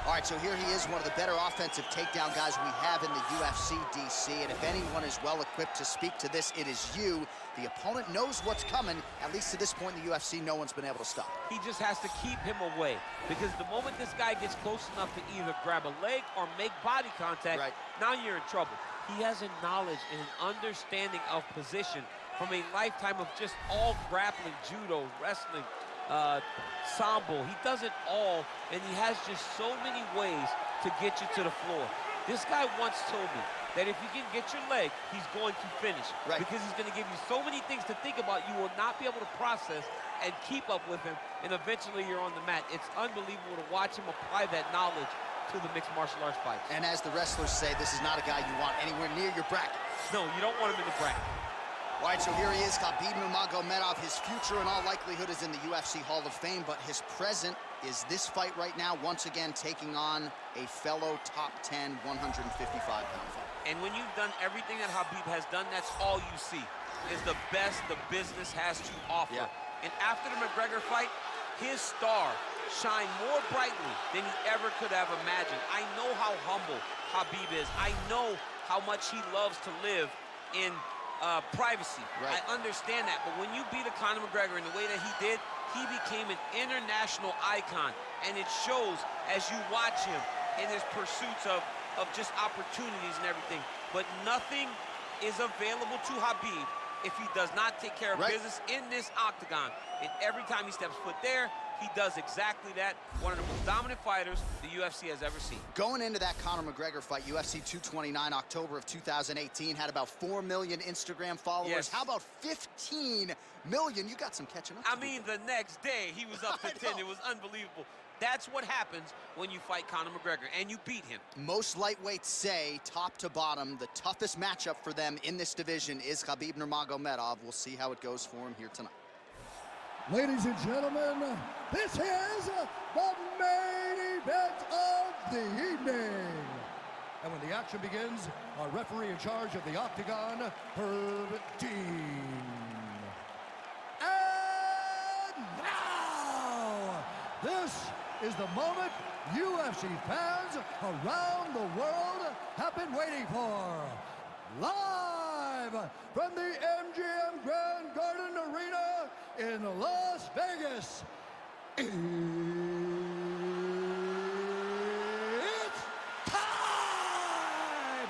All right, so here he is, one of the better offensive takedown guys we have in the UFC, DC. And if anyone is well-equipped to speak to this, it is you. The opponent knows what's coming. At least to this point in the UFC, no one's been able to stop. He just has to keep him away, because the moment this guy gets close enough to either grab a leg or make body contact, now you're in trouble. He has a knowledge and an understanding of position from a lifetime of just all grappling, judo, wrestling, sambo. He does it all, and he has just so many ways to get you to the floor. This guy once told me that if you can get your leg, he's going to finish. Because he's going to give you so many things to think about, you will not be able to process and keep up with him, and eventually you're on the mat. It's unbelievable to watch him apply that knowledge to the mixed martial arts fights. And as the wrestlers say, this is not a guy you want anywhere near your bracket. No, you don't want him in the bracket. All right, so here he is, Khabib Nurmagomedov. His future in all likelihood is in the UFC Hall of Fame, but his present is this fight right now, once again taking on a fellow top 10 155-pound fighter. And when you've done everything that Khabib has done, that's all you see, is the best the business has to offer. And after the McGregor fight, his star shined more brightly than he ever could have imagined. I know how humble Khabib is. I know how much he loves to live in privacy. I understand that, but when you beat a Conor McGregor in the way that he did, he became an international icon, and it shows as you watch him in his pursuits of just opportunities and everything. But nothing is available to Khabib if he does not take care of business in this octagon. And every time he steps foot there, he does exactly that. One of the most dominant fighters the UFC has ever seen. Going into that Conor McGregor fight, UFC 229, October of 2018, had about 4 million Instagram followers. How about 15 million? You got some catching up to do. I mean, the next day, he was up to 10. It was unbelievable. That's what happens when you fight Conor McGregor, and you beat him. Most lightweights say, top to bottom, the toughest matchup for them in this division is Khabib Nurmagomedov. We'll see how it goes for him here tonight. Ladies and gentlemen, this is the main event of the evening. And when the action begins, our referee in charge of the octagon, Herb Dean. And now, this is the moment UFC fans around the world have been waiting for. Live from the MGM Grand Garden Arena in Las Vegas, it's time!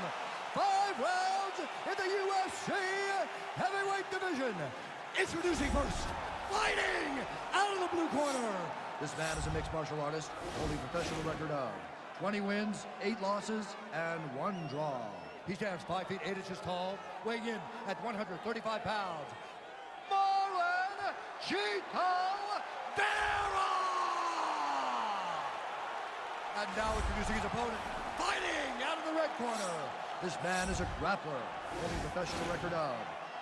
5 rounds in the UFC heavyweight division. Introducing first, fighting out of the blue corner. This man is a mixed martial artist, holding a professional record of 20 wins, 8 losses, and 1 draw. He stands 5 feet 8 inches tall, weighing in at 135 pounds. Marlon Vera! And now introducing his opponent, fighting out of the red corner. This man is a grappler, holding a professional record of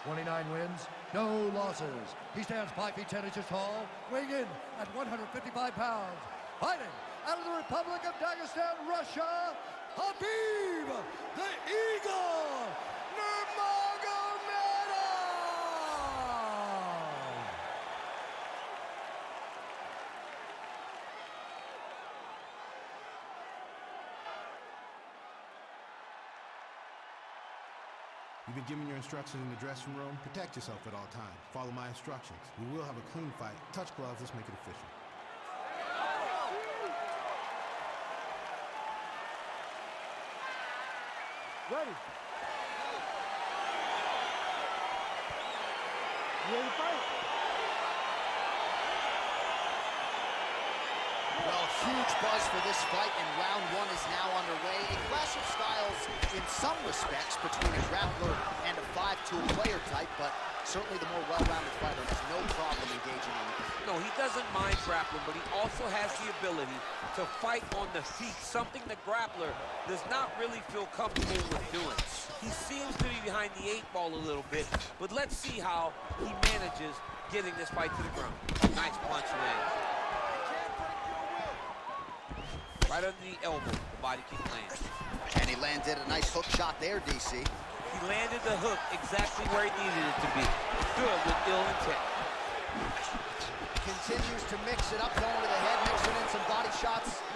29 wins, no losses. He stands 5 feet 10 inches tall, weighing in at 155 pounds. Fighting out of the Republic of Dagestan, Russia, Khabib, the Eagle, Nurmagomedov! You've been given your instructions in the dressing room. Protect yourself at all times. Follow my instructions. We will have a clean fight. Touch gloves, let's make it official. Ready. You ready to fight? Well, huge buzz for this fight, and round 1 is now underway. A clash of styles in some respects between a grappler and a 5-tool player type, but certainly the more well-rounded fighter has no problem engaging on the ground. No, he doesn't mind grappling, but he also has the ability to fight on the feet, something the grappler does not really feel comfortable with doing. He seems to be behind the 8 ball a little bit, but let's see how he manages getting this fight to the ground. Nice punch lands. Right under the elbow, the body kick lands. And he landed a nice hook shot there, DC. He landed the hook exactly where he needed it to be. Good with ill intent. Continues to mix it up, going to the head, mixing in some body shots.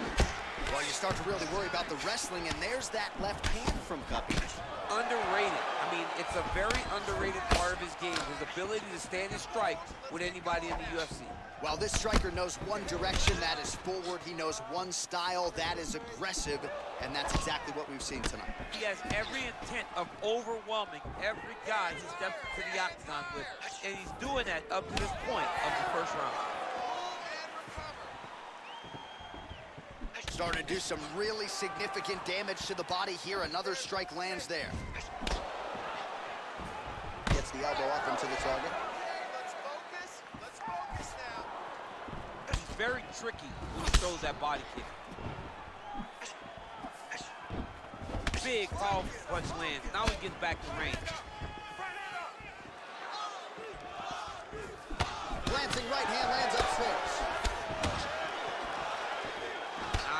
Well, you start to really worry about the wrestling, and there's that left hand from Khabib. Underrated. I mean, it's a very underrated part of his game, his ability to stand and strike with anybody in the UFC. Well, this striker knows one direction, that is forward. He knows one style, that is aggressive, and that's exactly what we've seen tonight. He has every intent of overwhelming every guy he steps into the octagon with, and he's doing that up to this point of the first round. Starting to do some really significant damage to the body here. Another strike lands there. Gets the elbow up into the target. Let's focus now. He's very tricky when he throws that body kick. Big, powerful punch lands. Now he gets back to range. Glancing right hand lands upstairs.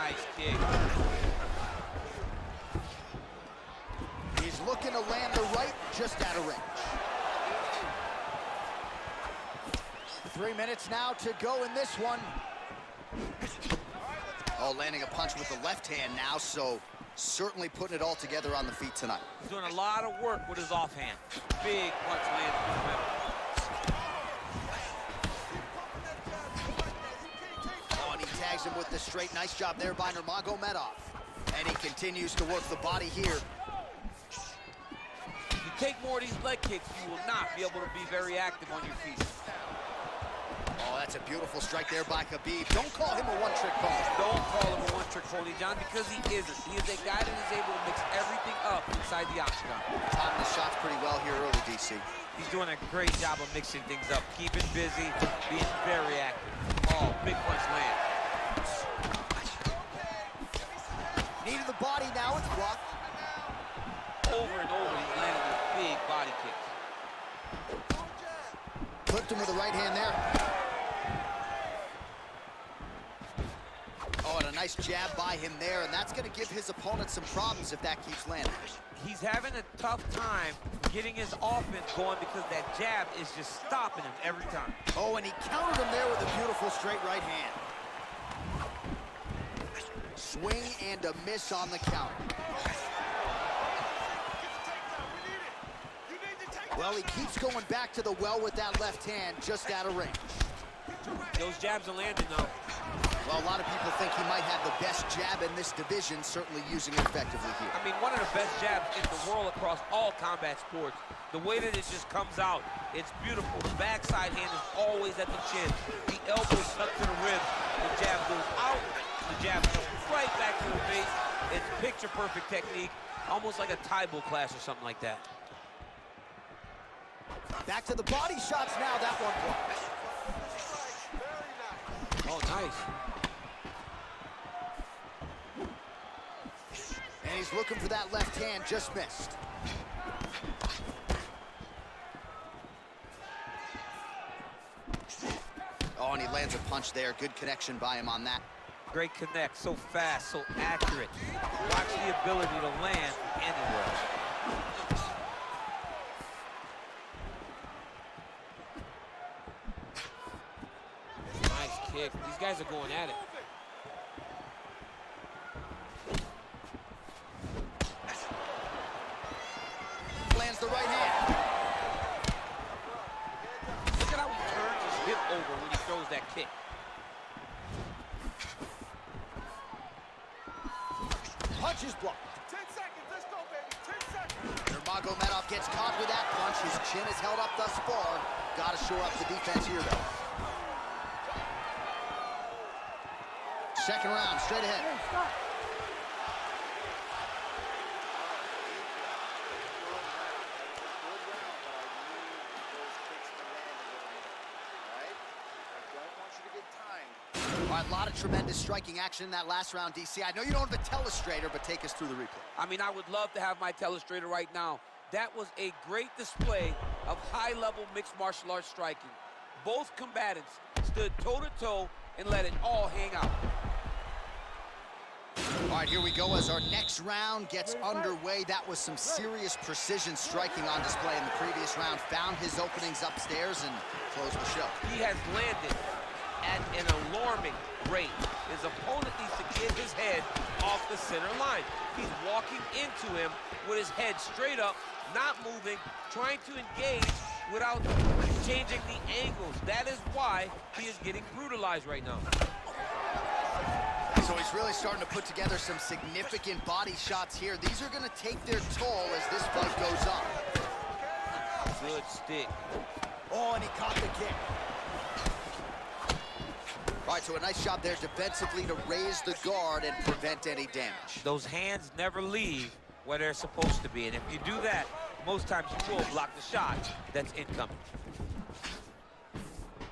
Nice kick. He's looking to land the right, just out of range. 3 minutes now to go in this one. Oh, landing a punch with the left hand now, so certainly putting it all together on the feet tonight. He's doing a lot of work with his offhand. Big punch lands through the middle. Oh, and he tags him with the straight. Nice job there by Nurmagomedov. And he continues to work the body here. If you take more of these leg kicks, you will not be able to be very active on your feet. Oh, that's a beautiful strike there by Khabib. Don't call him a one-trick pony. Don't call him a one-trick pony, John, because he isn't. He is a guy that is able to mix everything up inside the octagon. Timing the shots pretty well here early, DC. He's doing a great job of mixing things up, keeping busy, being very active. Oh, big punch land. Knee to the body now, it's blocked. Over and over, he's landing with big body kicks. Clipped him with the right hand there. Oh, and a nice jab by him there, and that's going to give his opponent some problems if that keeps landing. He's having a tough time getting his offense going because that jab is just stopping him every time. Oh, and he countered him there with a beautiful straight right hand. Swing and a miss on the counter. Well, he keeps going back to the well with that left hand, just out of range. Those jabs are landing, though. Well, a lot of people think he might have the best jab in this division, certainly using it effectively here. I mean, one of the best jabs in the world across all combat sports. The way that it just comes out, it's beautiful. The backside hand is always at the chin. The elbow stuck to the ribs. The jab goes out. The jab comes right back to the face. It's picture-perfect technique, almost like a Taibo class or something like that. Back to the body shots now, that one blocked. Oh, nice. And he's looking for that left hand, just missed. Oh, and he lands a punch there. Good connection by him on that. Great connect, so fast, so accurate. Watch the ability to land anywhere. Nice kick. These guys are going at it. Lands the right hand. Look at how he turns his hip over when he throws that kick. Punch is blocked. 10 seconds, let's go, baby. 10 seconds. Nurmagomedov gets caught with that punch. His chin is held up thus far. Got to shore up the defense here, though. Second round, straight ahead. All right, a lot of tremendous striking action in that last round, DC. I know you don't have a telestrator, but take us through the replay. I mean, I would love to have my telestrator right now. That was a great display of high-level mixed martial arts striking. Both combatants stood toe-to-toe and let it all hang out. All right, here we go as our next round gets underway. That was some serious precision striking on display in the previous round. Found his openings upstairs and closed the show. He has landed at an alarming rate. His opponent needs to get his head off the center line. He's walking into him with his head straight up, not moving, trying to engage without changing the angles. That is why he is getting brutalized right now. So he's really starting to put together some significant body shots here. These are going to take their toll as this fight goes on. Good stick. Oh, and he caught the kick. All right, so a nice job there defensively to raise the guard and prevent any damage. Those hands never leave where they're supposed to be, and if you do that, most times you will block the shot that's incoming.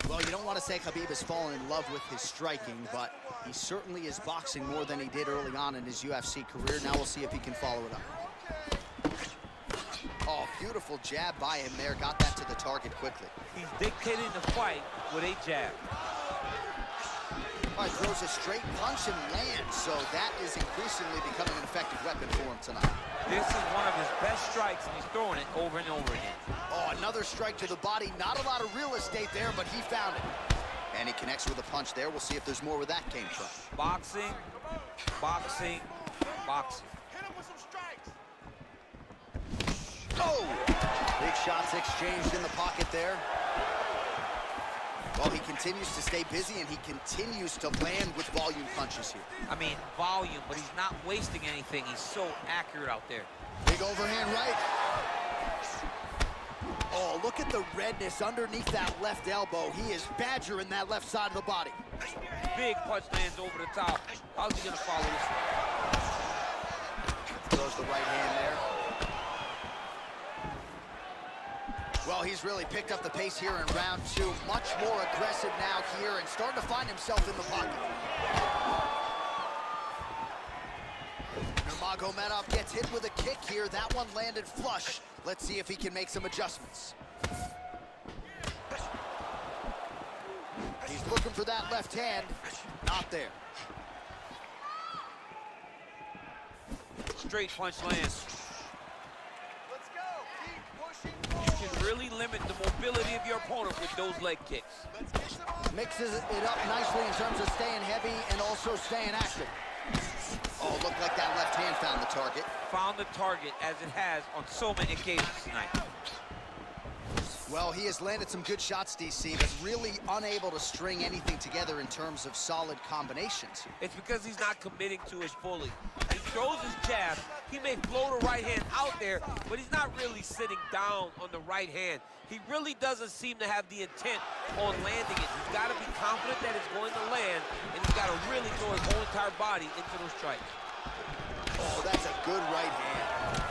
Well, you don't want to say Khabib has fallen in love with his striking, but he certainly is boxing more than he did early on in his UFC career. Now we'll see if he can follow it up. Oh, beautiful jab by him there. Got that to the target quickly. He's dictating the fight with a jab. All right, throws a straight punch and lands, so that is increasingly becoming an effective weapon for him tonight. This is one of his best strikes, and he's throwing it over and over again. Oh, another strike to the body. Not a lot of real estate there, but he found it. And he connects with a punch there. We'll see if there's more where that came from. Boxing, boxing, boxing. Hit him with some strikes. Oh! Big shots exchanged in the pocket there. Well, he continues to stay busy, and he continues to land with volume punches here. I mean, volume, but he's not wasting anything. He's so accurate out there. Big overhand right. Oh, look at the redness underneath that left elbow. He is badgering that left side of the body. Big punch lands over the top. How's he gonna follow this one? Throws the right hand there. Well, he's really picked up the pace here in round two. Much more aggressive now here and starting to find himself in the pocket. Nurmagomedov gets hit with a kick here. That one landed flush. Let's see if he can make some adjustments. He's looking for that left hand. Not there. Straight punch lands. Let's go. Keep pushing You forward. can really limit the mobility of your opponent with those leg kicks. Let's get some more. Mixes it up nicely in terms of staying heavy and also staying active. Oh, looked like that left hand found the target. Found the target, as it has on so many occasions tonight. Well, he has landed some good shots, DC, but really unable to string anything together in terms of solid combinations. It's because he's not committing to it fully. He throws his jab. He may float a right hand out there, but he's not really sitting down on the right hand. He really doesn't seem to have the intent on landing it. He's got to be confident that it's going to land, and he's got to really throw his whole entire body into those strikes. Oh, that's a good right hand.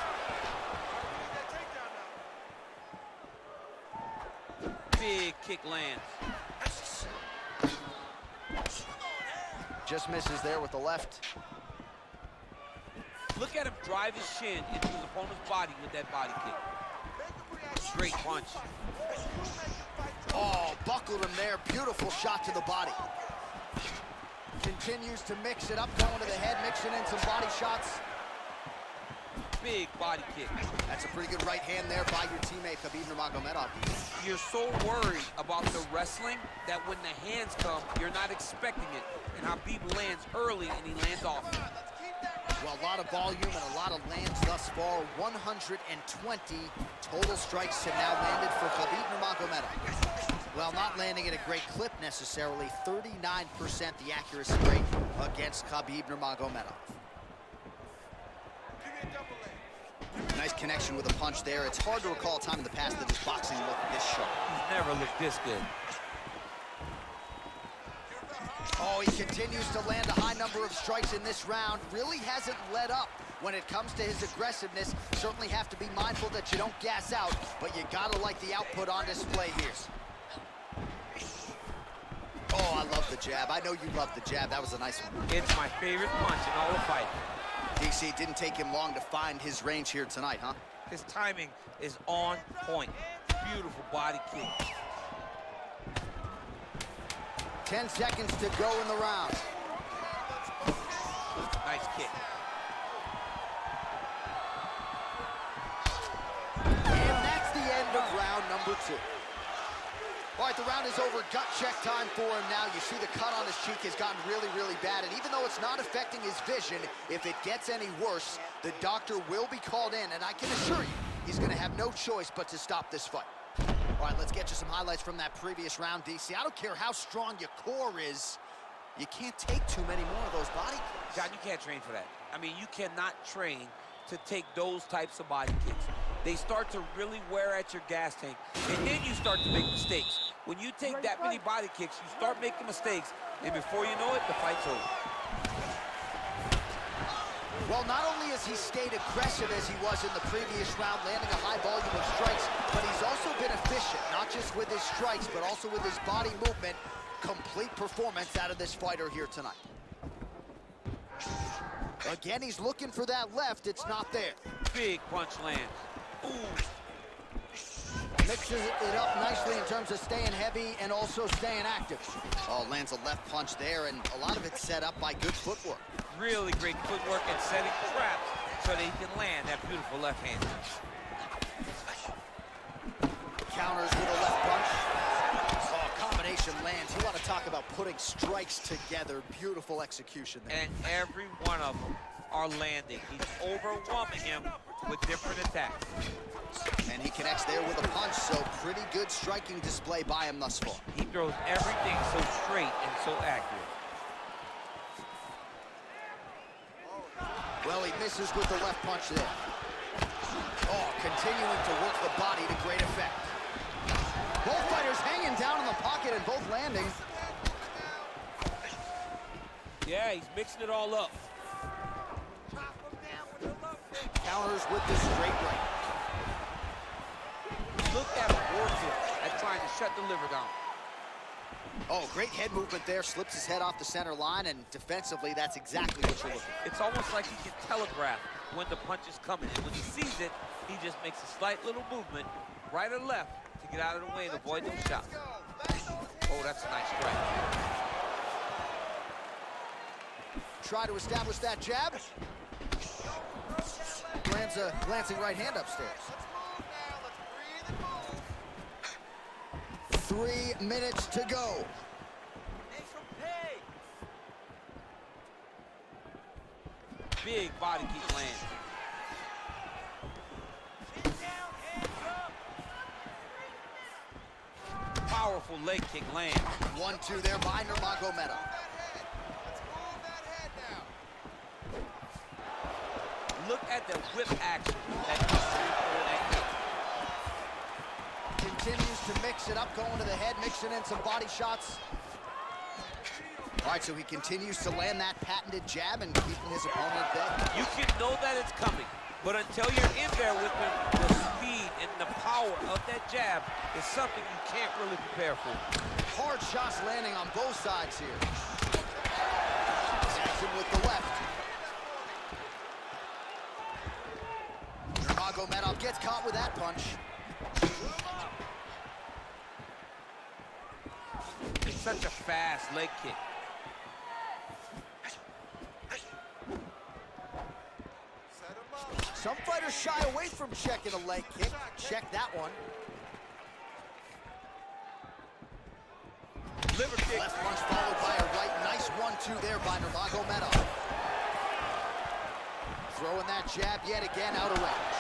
That takedown now. Big kick lands. Just misses there with the left. Look at him drive his shin into his opponent's body with that body kick. Straight punch. Oh, buckled him there. Beautiful shot to the body. Continues to mix it up, going to the head, mixing in some body shots. Big body kick. That's a pretty good right hand there by your teammate, Khabib Nurmagomedov. You're so worried about the wrestling that when the hands come, you're not expecting it. And Khabib lands early and he lands off. Well, a lot of volume and a lot of lands thus far. 120 total strikes have now landed for Khabib Nurmagomedov. Well, not landing at a great clip necessarily. 39% the accuracy rate against Khabib Nurmagomedov. Nice connection with a punch there. It's hard to recall a time in the past that his boxing looked this sharp. He's never looked this good. Oh, he continues to land a high number of strikes in this round. Really hasn't let up when it comes to his aggressiveness. Certainly have to be mindful that you don't gas out, but you gotta like the output on display here. Oh, I love the jab. I know you love the jab. That was a nice one. It's my favorite punch in all the fight. DC, it didn't take him long to find his range here tonight, huh? His timing is on point. Beautiful body kick. 10 seconds to go in the round. Nice kick. And that's the end of round number two. All right, the round is over. Gut check time for him now. You see the cut on his cheek has gotten really, really bad. And even though it's not affecting his vision, if it gets any worse, the doctor will be called in. And I can assure you, he's going to have no choice but to stop this fight. All right, let's get you some highlights from that previous round, DC. I don't care how strong your core is. You can't take too many more of those body kicks. John, you can't train for that. I mean, you cannot train to take those types of body kicks. They start to really wear at your gas tank, and then you start to make mistakes. When you take that many body kicks, you start making mistakes, and before you know it, the fight's over. Well, not only has he stayed aggressive as he was in the previous round, landing a high volume of strikes, but he's also been efficient, not just with his strikes, but also with his body movement. Complete performance out of this fighter here tonight. Again, he's looking for that left. It's not there. Big punch lands. Ooh. Mixes it up nicely in terms of staying heavy and also staying active. Oh, lands a left punch there, and a lot of it's set up by good footwork. Really great footwork and setting traps so that he can land that beautiful left hand. Counters with a left punch. Oh, combination lands. You want to talk about putting strikes together. Beautiful execution there. And every one of them are landing. He's overwhelming him with different attacks. And he connects there with a punch, so pretty good striking display by him thus far. He throws everything so straight and so accurate. Well, he misses with the left punch there. Oh, continuing to work the body to great effect. Both fighters hanging down in the pocket and both landing. Yeah, he's mixing it all up. Counters with the straight right. Look at him working at trying to shut the liver down. Oh, great head movement there. Slips his head off the center line, and defensively, that's exactly what you're looking for. It's almost like he can telegraph when the punch is coming. And when he sees it, he just makes a slight little movement, right or left, to get out of the way and avoid those shots. Oh, that's a nice strike. Try to establish that jab. Lands a glancing right hand upstairs. 3 minutes to go. Big body kick lands. Powerful leg kick lands. 1-2 there by Nurmagomedov. Look at the whip action that comes through that kick. Continues to mix it up, going to the head, mixing in some body shots. All right, so he continues to land that patented jab and keeping his opponent at bay. You can know that it's coming, but until you're in there with him, the speed and the power of that jab is something you can't really prepare for. Hard shots landing on both sides here. Jackson with the left. Nurmagomedov gets caught with that punch. It's such a fast leg kick. Some fighters shy away from checking a leg kick. Check that one. Liver kick. Left punch followed by a right. Nice 1-2 there by Nurmagomedov. Throwing that jab yet again out of range.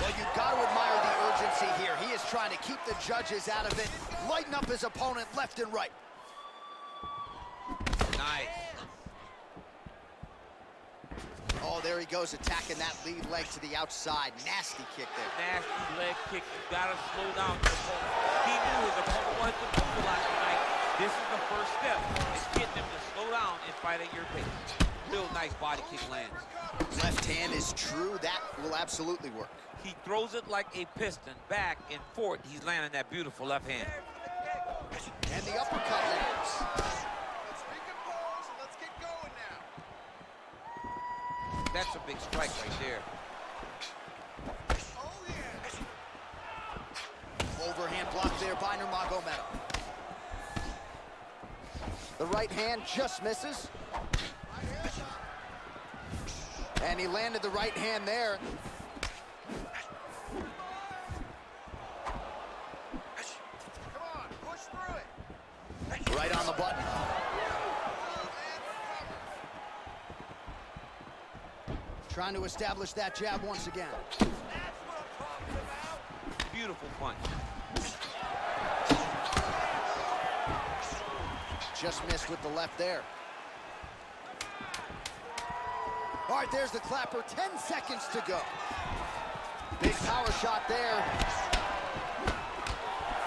Well, you've got to admire the urgency here. He is trying to keep the judges out of it, lighten up his opponent left and right. Nice. Oh, there he goes, attacking that lead leg to the outside. Nasty kick there. Nasty leg kick. You gotta slow down your opponent. He knew his opponent wanted to move a lot tonight. This is the first step. It's getting him to slow down and fight at your pace. Real nice body kick lands. Left hand is true. That will absolutely work. He throws it like a piston, back and forth. He's landing that beautiful left hand. And the uppercut lands. Let's recompose and let's get going now. That's a big strike right there. Oh, yeah. Overhand block there by Nurmagomedov. The right hand just misses. And he landed the right hand there. Trying to establish that jab once again. Beautiful punch. Just missed with the left there. All right, there's the clapper. 10 seconds to go. Big power shot there.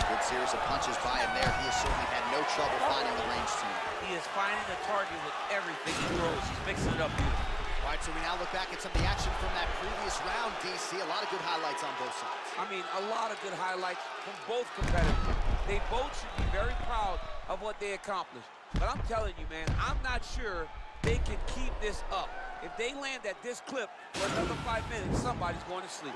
Good series of punches by him there. He has certainly had no trouble finding the range to him. He is finding the target with everything he throws. He's mixing it up beautifully. All right, so we now look back at some of the action from that previous round, DC. A lot of good highlights on both sides. I mean, a lot of good highlights from both competitors. They both should be very proud of what they accomplished. But I'm telling you, man, I'm not sure they can keep this up. If they land at this clip for another 5 minutes, somebody's going to sleep.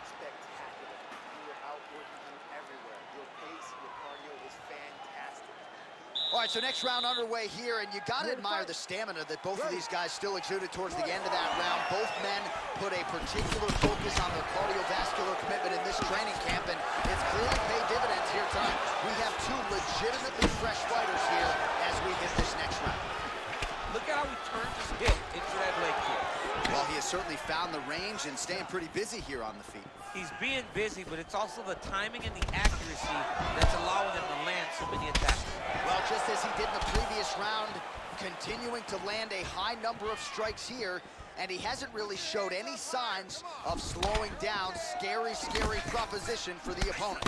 Spectacular. You were outworking him everywhere. Your pace, your cardio is fantastic. All right, so next round underway here, and you got to admire the stamina that both of these guys still exuded towards the end of that round. Both men put a particular focus on their cardiovascular commitment in this training camp, and it's clearly paid dividends here tonight. We have two legitimately fresh fighters here as we hit this next round. Look at how he turns his hip into that leg kick. Well, he has certainly found the range and staying pretty busy here on the feet. He's being busy, but it's also the timing and the accuracy that's allowing him to land so many attacks. Well, just as he did in the previous round, continuing to land a high number of strikes here, and he hasn't really showed any signs of slowing down. Scary, scary proposition for the opponent.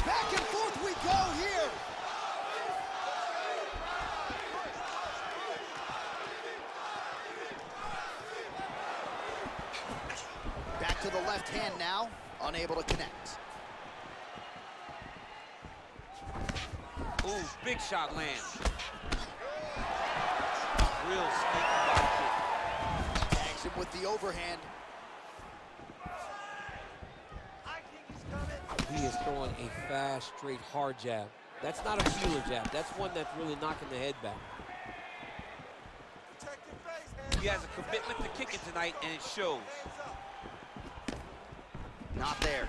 Back and forth we go here. Back to the left hand now, unable to connect. Ooh, big shot lands. Real sneaky body kick. Tags him with the overhand. He is throwing a fast, straight, hard jab. That's not a feeler jab. That's one that's really knocking the head back. He has a commitment to kicking tonight, and it shows. Not there.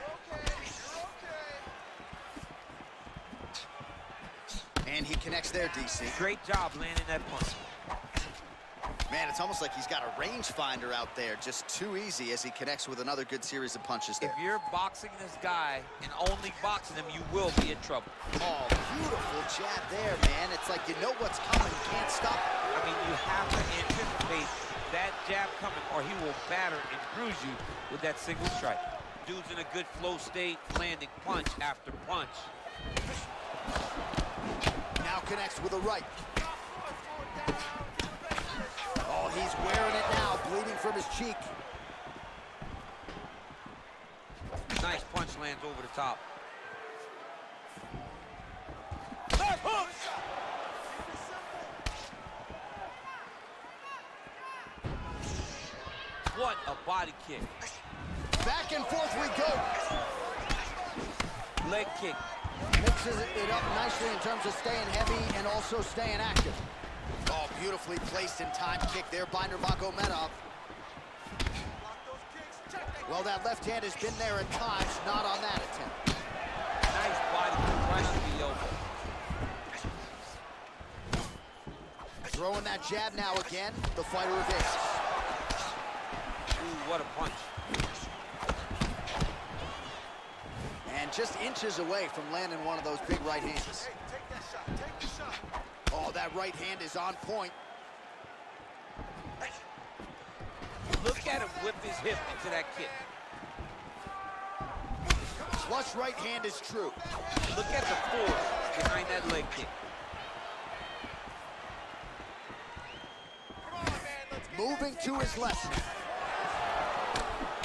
And he connects there, DC. Great job landing that punch. Man, it's almost like he's got a rangefinder out there. Just too easy as he connects with another good series of punches there. If you're boxing this guy and only boxing him, you will be in trouble. Oh, beautiful jab there, man. It's like you know what's coming. You can't stop it. I mean, you have to anticipate that jab coming, or he will batter and bruise you with that single strike. Dude's in a good flow state, landing punch after punch. Now connects with a right. Oh, he's wearing it now, bleeding from his cheek. Nice punch lands over the top. What a body kick. Back and forth we go. Leg kick. Mixes it up nicely in terms of staying heavy and also staying active. Oh, beautifully placed and timed kick there by Nurmagomedov. Well, that left hand has been there at times, not on that attempt. Nice body kick right to the elbow. Throwing that jab now again, the fighter evades. Ooh, what a punch. And just inches away from landing one of those big right hands. Hey, take that shot. Take the shot. Oh, that right hand is on point. Look at him whip his hip into that kick. Flush right hand is true. Look at the force behind that leg kick. Come on, man. Let's get Moving to his left.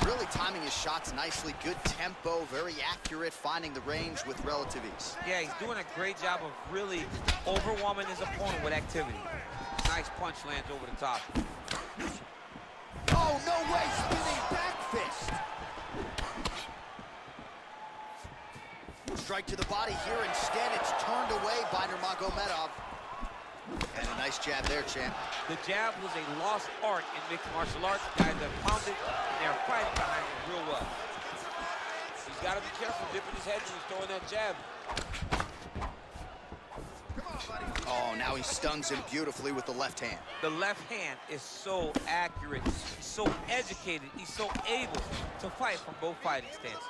Really timing his shots nicely. Good tempo, very accurate, finding the range with relative ease. Yeah, he's doing a great job of really overwhelming his opponent with activity. Nice punch lands over the top. Oh, no way, spinning back fist. Strike to the body here. Instead, it's turned away by Nurmagomedov. And a nice jab there, champ. The jab was a lost art in mixed martial arts. Guys have found it, and they're fighting behind it real well. He's got to be careful dipping his head when he's throwing that jab. Come on, Oh, now he stuns him beautifully with the left hand. The left hand is so accurate, so educated. He's so able to fight from both fighting stances.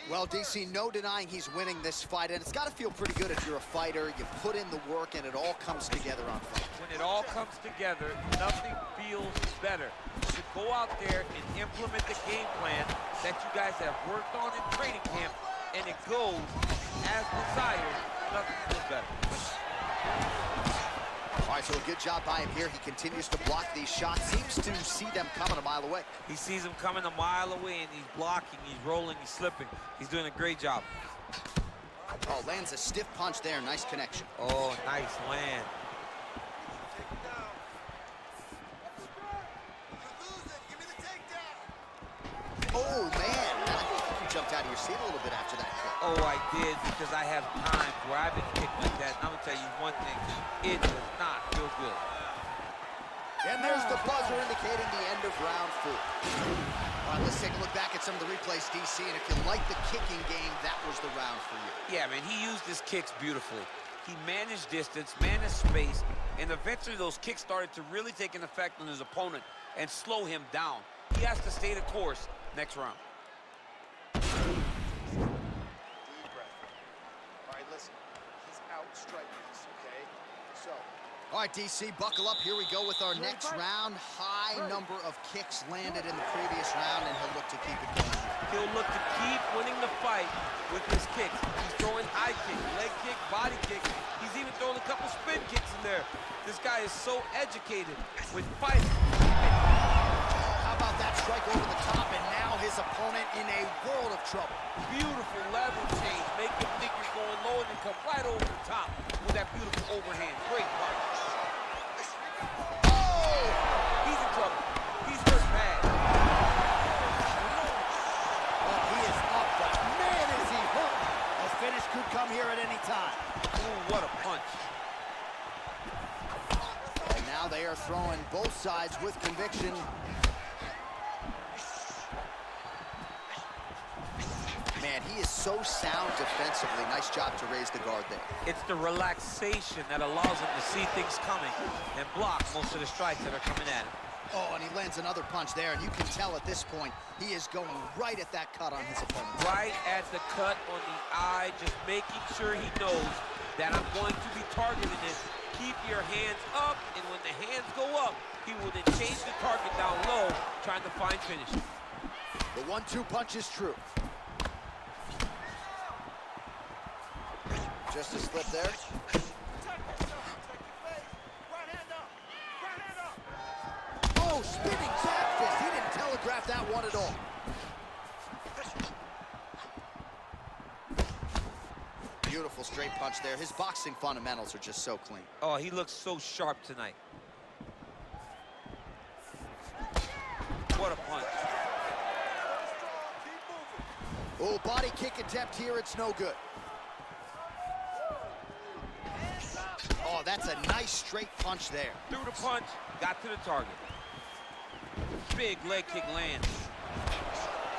Well, DC, no denying he's winning this fight, and it's got to feel pretty good if you're a fighter. You put in the work, and it all comes together on fight. When it all comes together, nothing feels better. To go out there and implement the game plan that you guys have worked on in training camp, and it goes as desired, nothing feels better. All right, so a good job by him here. He continues to block these shots. Seems to see them coming a mile away. He sees them coming a mile away, and he's blocking, he's rolling, he's slipping. He's doing a great job. Oh, lands a stiff punch there. Nice connection. Oh, nice land. Oh, man. I think you jumped out of your seat a little bit after that kick. Oh, I did, because I have times where I've been kicked like that. And I'm going to tell you one thing. It does not feel good. And there's the buzzer indicating the end of round 4. All right, let's take a look back at some of the replays, DC. And if you like the kicking game, that was the round for you. Yeah, man, he used his kicks beautifully. He managed distance, managed space, and eventually those kicks started to really take an effect on his opponent and slow him down. He has to stay the course next round. Deep breath. All right, listen. He's outstriking us, okay? So. All right, DC, buckle up. Here we go with our next round. High number of kicks landed in the previous round, and he'll look to keep it going. He'll look to keep winning the fight with his kicks. He's throwing high kick, leg kick, body kick. He's even throwing a couple spin kicks in there. This guy is so educated with fighting. How about that strike over the top, and now his opponent in a world of trouble. Beautiful level change. Make him think you're going low and then come right over the top with that beautiful overhand. Great punch. Oh! He's in trouble. He's hurt bad. Oh, he is up, but man, is he hurt. A finish could come here at any time. Ooh, what a punch. And now they are throwing both sides with conviction. Man, he is so sound defensively. Nice job to raise the guard there. It's the relaxation that allows him to see things coming and block most of the strikes that are coming at him. Oh, and he lands another punch there, and you can tell at this point he is going right at that cut on his opponent. Right at the cut on the eye, just making sure he knows that I'm going to be targeting this. Keep your hands up, and when the hands go up, he will then change the target down low, trying to find finish. The 1-2 punch is true. Just a slip there. Oh, spinning jab fist. He didn't telegraph that one at all. Beautiful straight punch there. His boxing fundamentals are just so clean. Oh, he looks so sharp tonight. What a punch. Oh, body kick attempt here. It's no good. Oh, that's a nice straight punch there. Threw the punch, got to the target. Big leg kick lands.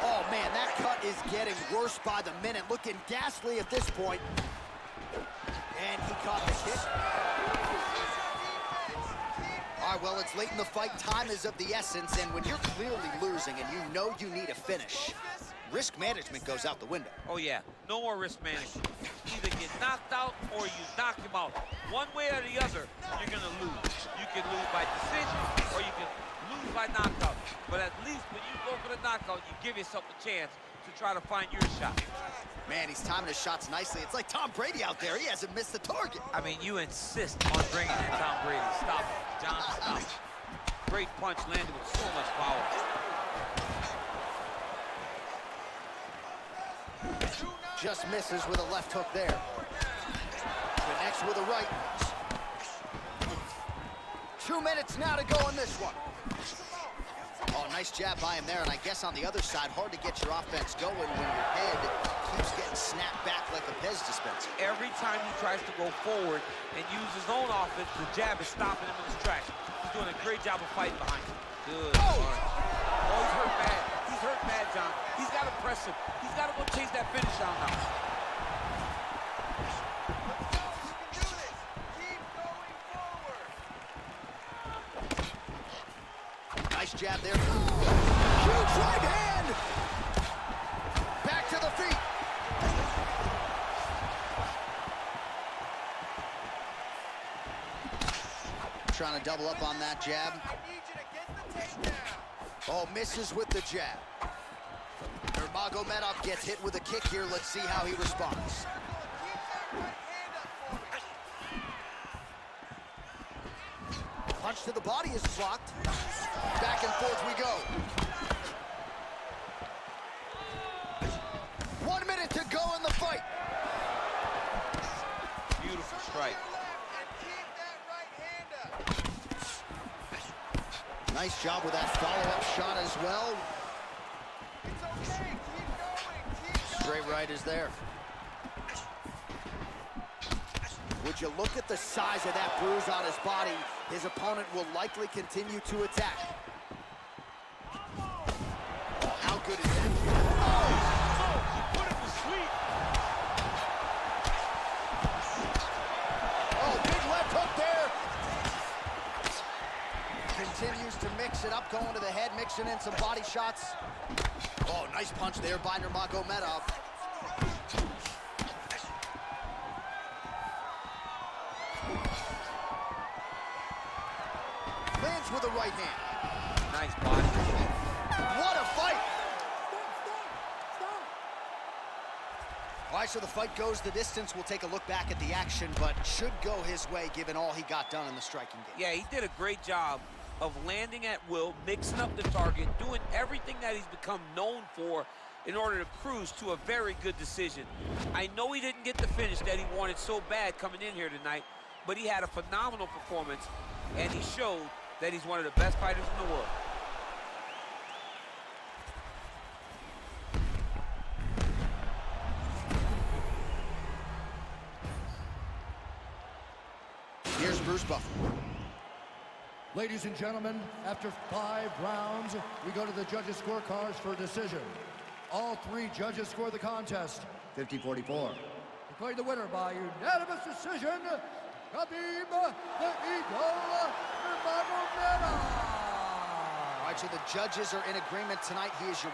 Oh, man, that cut is getting worse by the minute. Looking ghastly at this point. And he caught the kick. All right, well, it's late in the fight. Time is of the essence. And when you're clearly losing and you know you need a finish, risk management goes out the window. Oh, yeah. No more risk management. Either get knocked out or you knock him out. One way or the other, you're going to lose. You can lose by decision or you can lose by knockout. But at least when you go for the knockout, you give yourself a chance to try to find your shot. Man, he's timing his shots nicely. It's like Tom Brady out there. He hasn't missed the target. I mean, you insist on bringing in Tom Brady. Stop it, John, stop it. Great punch landed with so much power. Just misses with a left hook there. Connects with a right. 2 minutes now to go in this one. Oh, nice jab by him there, and I guess on the other side, hard to get your offense going when your head keeps getting snapped back like a Pez dispenser. Every time he tries to go forward and use his own offense, the jab is stopping him in his tracks. He's doing a great job of fighting behind him. Good. Oh, he's hurt bad. He's hurt bad, John. He's got to press him. He's got to go chase that finish down now. Nice jab there. Huge right hand. Back to the feet. Trying to double up on that jab. Oh, misses with the jab. Nurmagomedov gets hit with a kick here. Let's see how he responds. Punch to the body is blocked. Back and forth we go. 1 minute to go in the fight. Beautiful strike. Nice job with that follow-up shot as well. Straight right is there. Would you look at the size of that bruise on his body? His opponent will likely continue to attack. Oh, how good is that? Oh, big left hook there. Continues to mix it up, going to the head, mixing in some body shots. Oh, nice punch there by Nurmagomedov. Lands with a right hand. Nice body. What a fight! All right, so the fight goes the distance. We'll take a look back at the action, but should go his way given all he got done in the striking game. Yeah, he did a great job of landing at will, mixing up the target, doing everything that he's become known for in order to cruise to a very good decision. I know he didn't get the finish that he wanted so bad coming in here tonight, but he had a phenomenal performance, and he showed that he's one of the best fighters in the world. Here's Bruce Buffer. Ladies and gentlemen, after 5 rounds, we go to the judges' scorecards for a decision. All 3 judges score the contest 50-44. Declared the winner by unanimous decision, Khabib the Eagle Nurmagomedov. All right, so the judges are in agreement tonight. He is your